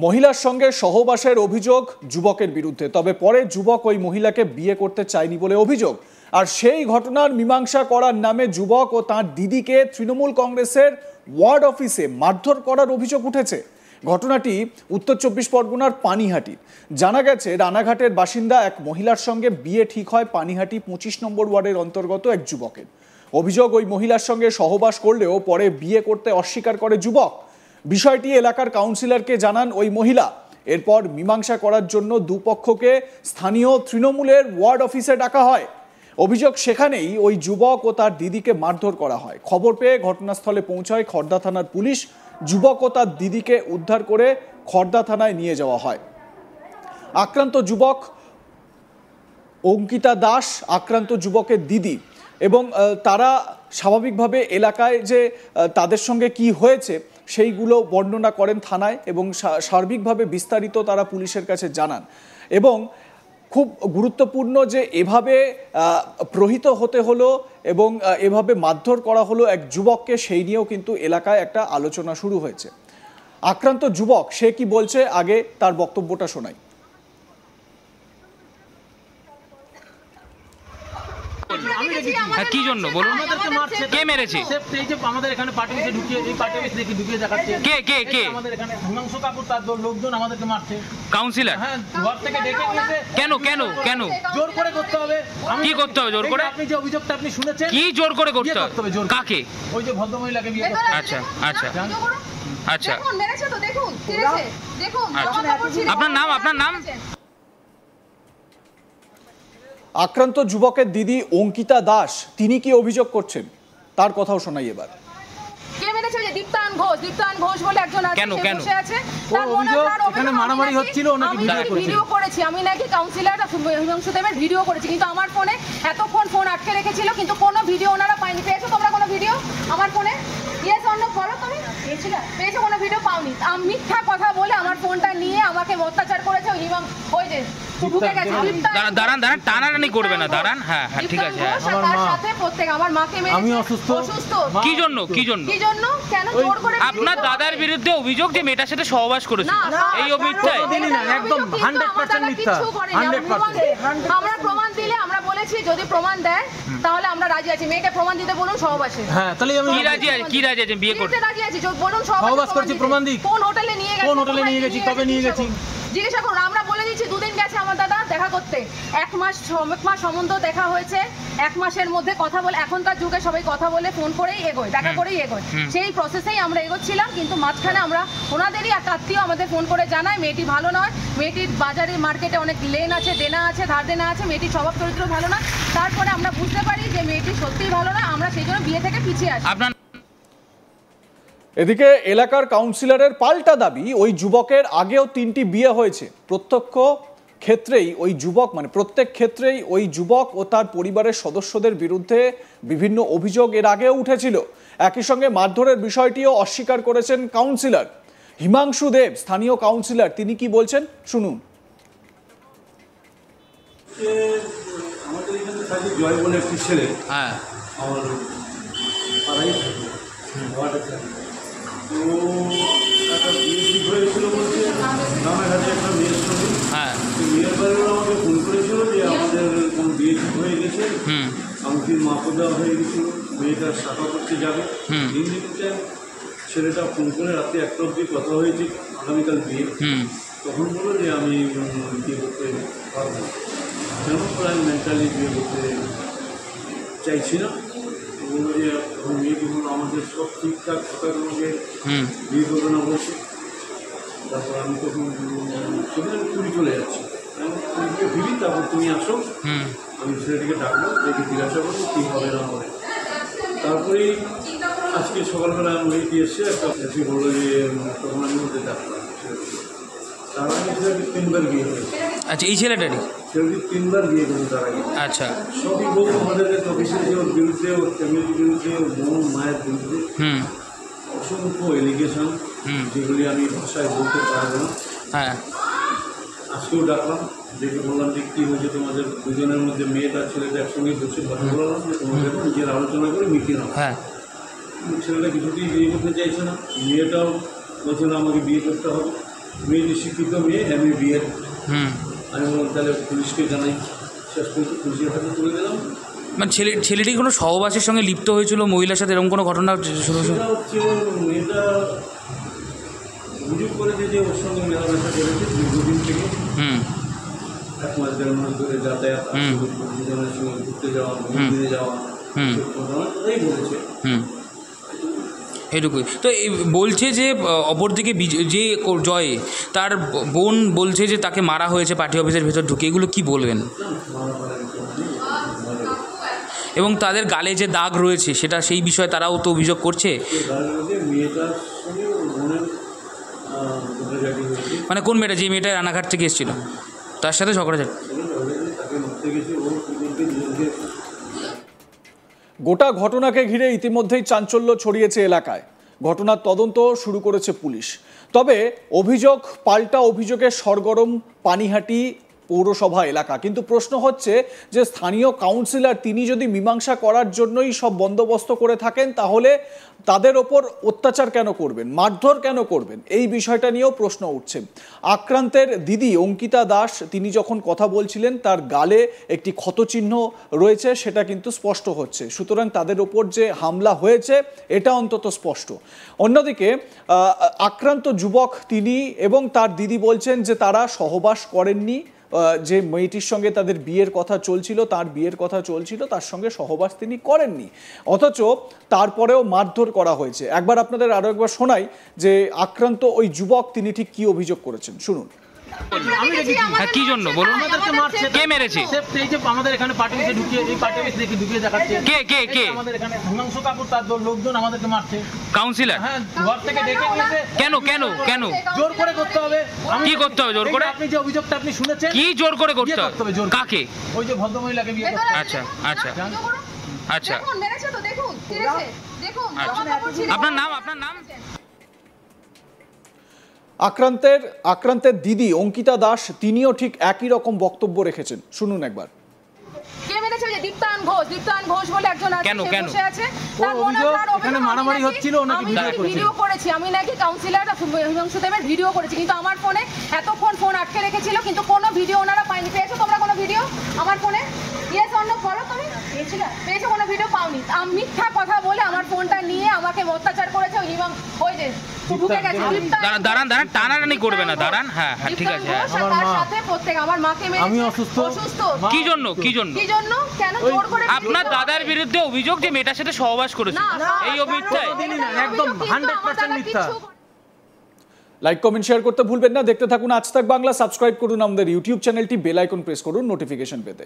মহিলার সঙ্গে সহবাসের অভিযোগ যুবকের বিরুদ্ধে, তবে পরে যুবক ওই মহিলাকে বিয়ে করতে চায়নি বলে অভিযোগ। আর সেই ঘটনার মীমাংসা করার নামে যুবক ও তার দিদিকে তৃণমূল কংগ্রেসের ওয়ার্ড অফিসে মারধর করার অভিযোগ উঠেছে। ঘটনাটি উত্তর ২৪ পরগনার পানিহাটির। জানা গেছে, রানাঘাটের বাসিন্দা এক মহিলার সঙ্গে বিয়ে ঠিক হয় পানিহাটি ২৫ নম্বর ওয়ার্ডের অন্তর্গত এক যুবকের। অভিযোগ, ওই মহিলার সঙ্গে সহবাস করলেও পরে বিয়ে করতে অস্বীকার করে যুবক। বিষয়টি এলাকার কাউন্সিলরকে জানান ওই মহিলা। এরপর মীমাংসা করার জন্য দুপক্ষকে স্থানীয় তৃণমূলের ওয়ার্ড অফিসে ডাকা হয়। অভিযোগ, সেখানেই ওই যুবক ও তার দিদিকে মারধর করা হয়। খবর পেয়ে ঘটনাস্থলে পৌঁছায় খড়দা থানার পুলিশ। যুবক ও তার দিদিকে উদ্ধার করে খড়দা থানায় নিয়ে যাওয়া হয়। আক্রান্ত যুবক অঙ্কিতা দাস আক্রান্ত যুবকের দিদি, এবং তারা স্বাভাবিকভাবে এলাকায় যে তাদের সঙ্গে কি হয়েছে সেইগুলো বর্ণনা করেন থানায়, এবং সার্বিকভাবে বিস্তারিত তারা পুলিশের কাছে জানান। এবং খুব গুরুত্বপূর্ণ যে এভাবে প্রহিত হতে হলো এবং এভাবে মারধর করা হলো এক যুবককে, সেই নিয়েও কিন্তু এলাকায় একটা আলোচনা শুরু হয়েছে। আক্রান্ত যুবক সে কি বলছে, আগে তার বক্তব্যটা শোনাই। কি জন্য বলুন? কে মেরেছে? আমাদের এখানে পার্টি অফিসে ঢুকিয়ে, এই পার্টি অফিস থেকে ঢুকিয়ে দেখাচ্ছে। কে আমাদের এখানে হিমাংশু কাপুর তার লোকজন আমাদেরকে মারছে। কাউন্সিলর? হ্যাঁ, ঘর থেকে ডেকে নিয়েছে। কেন জোর করে করতে হবে। কি করতে হবে জোর করে? আপনি যে অভিযোগটা আপনি শুনেছেন, কি জোর করে করতে হবে? কাকে? ওই যে ভদ্রমহিলাকে বিয়ে করতে। আচ্ছা। দেখুন মেরেছে তো, দেখুন মেরেছে, দেখুন। আপনার নাম? আক্রান্ত যুবকের দিদি অঙ্কিতা দাস, তিনি কি অভিযোগ করছেন তার কথাও শোনাই এবার। কে মেরেছে? যে দীপ্তান ঘোষ বলে একজন আছে, সে বসে আছে। তার অভিযোগ এখানে মারামারি হচ্ছিল, ওনাকে ভিডিও করেছি আমি, নাকি কাউন্সিলর হিমাংশু দেবের ভিডিও করেছি, কিন্তু আমার ফোনে এতক্ষণ ফোন আটকে রেখেছিল, কিন্তু কোনো ভিডিও ওনারা পাইনি। পেয়েছো তোমরা কোনো ভিডিও আমার ফোনে? ইয়েস অর নো বলো, তুমি পেয়েছো কোনো ভিডিও? পাওনি। আমি মিথ্যা কথা বলে আমার ফোনটা নিয়ে আমাকে অত্যাচার করেছে ওই যে ঢুকে গেছে। দাঁড়ান, টানাটানি করবে না, দাঁড়ান। হ্যাঁ ঠিক আছে। তার সাথে প্রত্যেক আমার মাকে মেরেছে। আমি অসুস্থ। কি জন্য কেন জোর করে? আপনার দাদার বিরুদ্ধে অভিযোগ যে মেয়েটার সাথে সহবাস করেছে, এই অভিযোগটাই একদম 100% মিথ্যা। 100% আমরা প্রমাণ দিলে, আমরা বলেছি যদি প্রমাণ দেয় তাহলে আমরা রাজি আছি। মেয়েকে প্রমাণ দিতে বলুন সহবাসে। হ্যাঁ, তাহলে আমি কি রাজি আছি বিয়ে করতে? রাজি আছি, বলুন সহবাস করছি, প্রমাণ দিই। কোন হোটেলে নিয়ে গেছি, কবে নিয়ে গেছি জিজ্ঞাসা করুন। আমরা বলে দিচ্ছি, দুদিন গেছে আমার দাদা দেখা করতে, এক মাস সম্বন্ধ দেখা হয়েছে, 1 মাসের মধ্যে কথা বলে, এখনকার যুগে সবাই কথা বলে ফোন করেই এগোয়, দেখা করেই এগোয়, সেই প্রসেসেই আমরা এগোচ্ছিলাম। কিন্তু মাঝখানে আমরা ওনাদেরই এক আত্মীয় আমাদের ফোন করে জানায় মেয়েটি ভালো নয়, মেয়েটির বাজারে মার্কেটে অনেক লেন আছে, দেনা আছে, ধার দেনা আছে, মেয়েটির স্বভাব চরিত্র ভালো না। তারপরে আমরা বুঝতে পারি যে মেয়েটি সত্যিই ভালো না, আমরা সেই জন্য বিয়ে থেকে পিছিয়ে আসি। এদিকে এলাকার কাউন্সিলরের পাল্টা দাবি, ওই যুবকের আগেও 3টি বিয়ে হয়েছে। প্রত্যেক ক্ষেত্রেই ওই যুবক ও তার পরিবারের সদস্যদের বিরুদ্ধে বিভিন্ন অভিযোগ এর আগেও উঠেছিল। একই সঙ্গে মারধরের বিষয়টিও অস্বীকার করেছেন কাউন্সিলর হিমাংশু দেব, স্থানীয় কাউন্সিলর। তিনি কি বলছেন শুনুন। আমাদের এখানে থাকে জয় বলে একটি ছেলে, আমার পাড়াই থাকে, তো একটা বিয়ে ঠিক হয়েছিল বলছে রানাঘাটে একটা মেয়ের সঙ্গে। মেয়ের বাড়ির আমাকে ফোন করেছিল যে আমাদের কোনো বিয়ে ঠিক হয়ে গেছে, আমাকে মাপো দেওয়া হয়ে গেছিল, মেয়েটার শাখা করতে যাবে। দিনটা ছেলেটা ফোন করে রাতে 1টা অবধি কথা হয়েছে, আগামীকাল বিয়ে। তখন বললো যে আমি বিয়ে করতে পারবো না, কেন আমি মেন্টালি বিয়ে করতে চাইছি না। বললো যে মেয়ে যখন আমাদের সব ঠিকঠাক থাকার সঙ্গে বিয়ে করবে না বলছে। তারপর আমি তখন সেখানে পুরী চলে যাচ্ছি, পুরীকে ফিরি, তারপর তুমি আসো, আমি ছেলেটিকে ডাকবো, দেখে জিজ্ঞাসা করবো কী হবে না হবে। তারপরেই আজকে সকালবেলা আমি মেয়েটি এসে একটা এসে বললো যে তখন আমি ওদের ডাকলাম। তার আগে ছেলেটি 3বার বিয়ে হয়েছে। আচ্ছা, এই ছেলেটি 3বার বিয়ে করেছে তার আগে। আচ্ছা, সবই বলবো আমাদের অফিসে যে ওর বিরুদ্ধে, ওর ফ্যামিলির বিরুদ্ধে, ওর বোন মায়ের বিরুদ্ধে অসংখ্য এলিগেশন, যেগুলি আমি ভাষায় বলতে পারবো না। আজকেও ডাকলাম, দেখে বললাম যে কী হয়েছে তোমাদের দুজনের মধ্যে, মেয়েটা ছেলেটা একসঙ্গে বসে কথা বললাম যে তোমাদের নিজের আলোচনা করে মিটিয়ে নাও। ছেলেটা কিছুতেই বিয়ে করতে চাইছে না, মেয়েটাও বলছে না আমাকে বিয়ে করতে হবে। মেয়েটি শিক্ষিত মেয়ে এমএ বিএড। হুম, আমি বললাম তাহলে পুলিশকে জানাই, শেষ পর্যন্ত পুলিশের হাতে তুলে দিলাম। মানে ছেলেটি কোনো সহবাসের সঙ্গে লিপ্ত হয়েছিল মহিলার সাথে, এরকম কোনো ঘটনা শুরু সেটা হচ্ছে মেয়েটা অভিযোগ করেছে যে ওর সঙ্গে মেলামেশা করেছে দীর্ঘদিন থেকে, হুম 1 মাস 1.5 মাস ধরে যাতায়াত, দুজনের সঙ্গে ঘুরতে যাওয়া, মন্দিরে যাওয়া, কথাই বলেছে। হুম, এটুকুই তো। বলছে যে অপরদিকে যে জয়, তার বোন বলছে যে তাকে মারা হয়েছে পার্টি অফিসের ভেতর ঢুকে, এগুলো কি বলবেন? এবং তাদের গালে যে দাগ রয়েছে সেটা, সেই বিষয়ে তারাও তো অভিযোগ করছে। মেয়েটার সঙ্গে বোনের ঝগড়াঝাটি হয়েছে। মানে কোন মেয়েটা, যে মেয়েটা রানাঘাট থেকে এসেছিল তার সাথে ঝগড়াঝাটি? তাকে মারতে গেছে ও নিজেকে। গোটা ঘটনাকে ঘিরে ইতিমধ্যেই চাঞ্চল্য ছড়িয়েছে এলাকায়। ঘটনার তদন্ত শুরু করেছে পুলিশ। তবে অভিযোগ পাল্টা অভিযোগে সরগরম পানিহাটি পৌরসভা এলাকা। কিন্তু প্রশ্ন হচ্ছে যে স্থানীয় কাউন্সিলর তিনি যদি মীমাংসা করার জন্যই সব বন্দোবস্ত করে থাকেন, তাহলে তাদের ওপর অত্যাচার কেন করবেন, মারধর কেন করবেন, এই বিষয়টা নিয়েও প্রশ্ন উঠছে। আক্রান্তের দিদি অঙ্কিতা দাস তিনি যখন কথা বলছিলেন তার গালে একটি ক্ষতচিহ্ন রয়েছে, সেটা কিন্তু স্পষ্ট হচ্ছে। সুতরাং তাদের ওপর যে হামলা হয়েছে এটা অন্তত স্পষ্ট। অন্যদিকে আক্রান্ত যুবক তিনি এবং তার দিদি বলছেন যে তারা সহবাস করেননি, যে মেয়েটির সঙ্গে তাদের বিয়ের কথা চলছিল, তার বিয়ের কথা চলছিল, তার সঙ্গে সহবাস তিনি করেননি, অথচ তারপরেও মারধর করা হয়েছে। একবার আপনাদের আরো একবার শোনাই যে আক্রান্ত ওই যুবক তিনি ঠিক কি অভিযোগ করেছেন, শুনুন। আমি দেখেছি কি জন্য বলুন? আমাদেরকে মারছে, কে মেরেছে? এই যে আমাদের এখানে পার্টি অফিসে ঢুকিয়ে, এই পার্টি অফিসে ঢুকিয়ে দেখাচ্ছে। কে আমাদের এখানে হিমাংশু কাপুর তার লোকজন আমাদেরকে মারছে। কাউন্সিলর? হ্যাঁ, ঘর থেকে ডেকে নিয়েছে। কেন জোর করে করতে হবে। কি করতে হবে জোর করে? আপনি যে অভিযোগটা আপনি শুনেছেন, কি জোর করে করতে হবে? হবে? কাকে? ওই যে ভদ্রমহিলাকে বিয়ে করতে। আচ্ছা আচ্ছা আচ্ছা, দেখুন মেরেছে তো, দেখুন দেখুন। আপনার নাম? আক্রান্তের দিদি অঙ্কিতা দাস তিনিও ঠিক একই রকম বক্তব্য রেখেছেন, শুনুন একবার। কে মেরেছে? যে দীপ্তায়ন ঘোষ বলে একজন আছে, কেন? বসে আছে। তার অভিযোগ এখানে মারামারি হচ্ছিল, ওনাকে ভিডিও করেছি আমি, নাকি কাউন্সিলর হিমাংশু দেবের ভিডিও করেছি, কিন্তু আমার ফোনে এতক্ষণ ফোন আটকে রেখেছিল, কিন্তু কোনো ভিডিও ওনারা পাইনি। পেয়েছো তোমরা কোনো ভিডিও আমার ফোনে? ইয়েস অর নো বলো, তুমি পেয়েছো কোনো ভিডিও? পাওনি। আমি মিথ্যা কথা বলে আমার ফোনটা নিয়ে আমাকে অত্যাচার করেছে ওই যে ঢুকে গেছে। দাঁড়ান, টানাটানি করবে না, দাঁড়ান। হ্যাঁ ঠিক আছে। তার সাথে প্রত্যেক আমার মাকে মেরেছে। আমি অসুস্থ। কি জন্য? কেন জোর করে? আপনার দাদার বিরুদ্ধে অভিযোগ যে মেয়েটার সাথে সহবাস করেছে, এই অভিযোগটাই একদম 100% মিথ্যা। লাইক কমেন্ট শেয়ার করতে ভুলবেন না। দেখতে থাকুন আজ তাক বাংলা। সাবস্ক্রাইব করুন আমাদের ইউটিউব চ্যানেলটি, বেল আইকন প্রেস করুন নোটিফিকেশন পেতে।